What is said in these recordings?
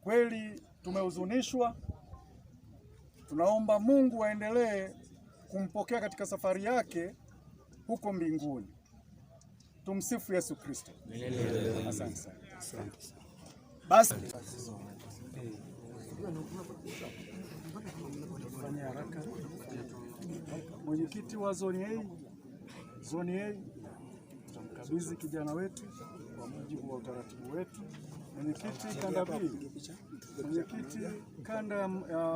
Kweli tumehuzunishwa. Tunaomba Mungu aendelee kumpokea katika safari yake huko mbinguni. Tumsifu Yesu Kristo. Asante sana. Basi mwenyekiti wa zoni A tutamkabidhi kijana wetu kwa mujibu wa utaratibu wetu. Mwenyekiti kanda B, mwenyekiti kanda ya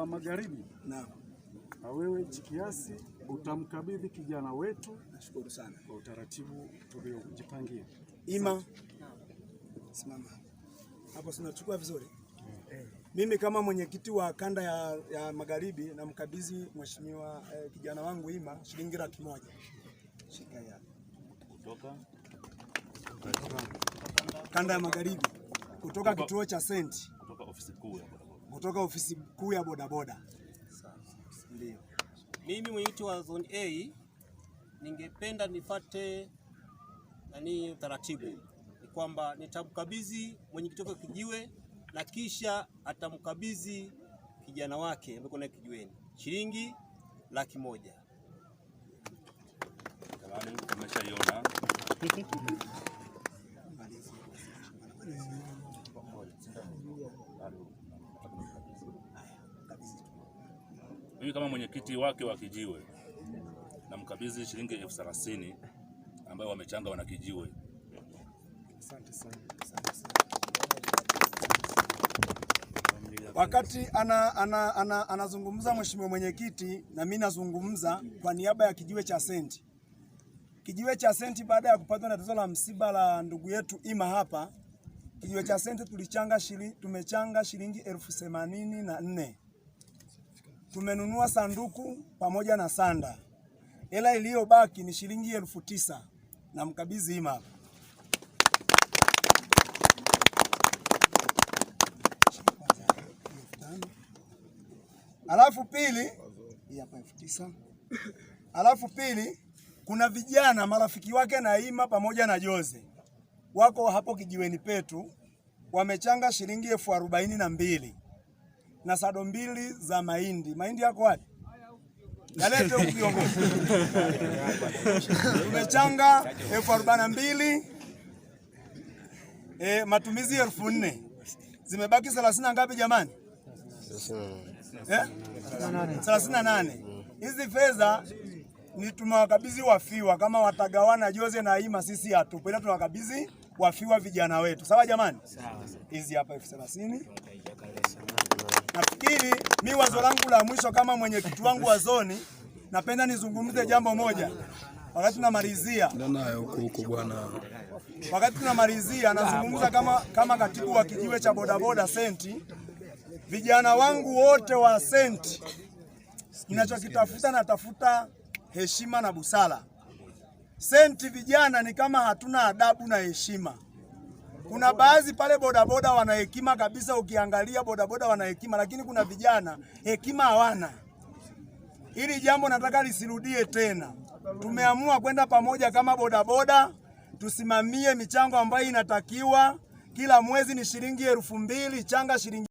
magharibi, na wewe Chikiasi utamkabidhi kijana wetu. Nashukuru sana kwa utaratibu tuliojipangia. Ima, simama hapo, sinachukua vizuri. Mimi kama mwenyekiti wa kanda ya magharibi na mkabidhi mheshimiwa kijana wangu Ima shilingi 100,000. Shika ya kutoka kanda ya magharibi, kutoka kituo cha Senti, kutoka ofisi kuu ya bodaboda. Ndio. Mimi mwenyekiti wa zone A ningependa nifate utaratibu. Ni kwamba nitamkabidhi mwenyekiti wa kijiwe na kisha atamkabidhi kijana wake ambaye kuna kijiweni shilingi 100,000. Tayari tumeshaiona. Mimi kama mwenyekiti wake wa kijiwe na mkabidhi shilingi 30,000 ambayo wamechanga wana kijiwe. Asante sana. Wakati anazungumza mheshimiwa mwenyekiti, na mimi nazungumza kwa niaba ya kijiwe cha Senti. Kijiwe cha Senti baada ya kupatwa na tatizo la msiba la ndugu yetu Ima hapa, kijiwe cha Senti tumechanga shilingi 84,000. Tumenunua sanduku pamoja na sanda. Hela iliyobaki ni shilingi 9,000 na mkabidhi Ima hapa. Alafu pili, hii hapa 9,000. Alafu pili, kuna vijana marafiki wake na Ima pamoja na Jose wako hapo kijiweni petu, wamechanga shilingi 42,000 na sado 2 za mahindi. Mahindi yako wapi? Yalete huku viongozi. Tumechanga 42,000, matumizi 4,000. Zimebaki 30 ngapi jamani? 38. Hizi fedha ni tumewakabidhi wafiwa, kama watagawana Jose na Ima sisi hatupo, ila tunawakabidhi wafiwa vijana wetu. Sawa jamani? Hizi hapa 30,000. Nafikiri mimi wazo langu la mwisho kama mwenyekiti wangu wa zoni, napenda nizungumze jambo moja. Wakati tunamalizia nazungumza kama katibu wa kijiwe cha bodaboda Senti. Vijana wangu wote wa Senti, ninachokitafuta natafuta heshima na busara. Senti vijana ni kama hatuna adabu na heshima. Kuna baadhi pale bodaboda wana hekima kabisa, ukiangalia bodaboda wana hekima, lakini kuna vijana hekima hawana. Hili jambo nataka lisirudie tena. Tumeamua kwenda pamoja kama bodaboda, tusimamie michango ambayo inatakiwa. Kila mwezi ni shilingi 2,000, changa shilingi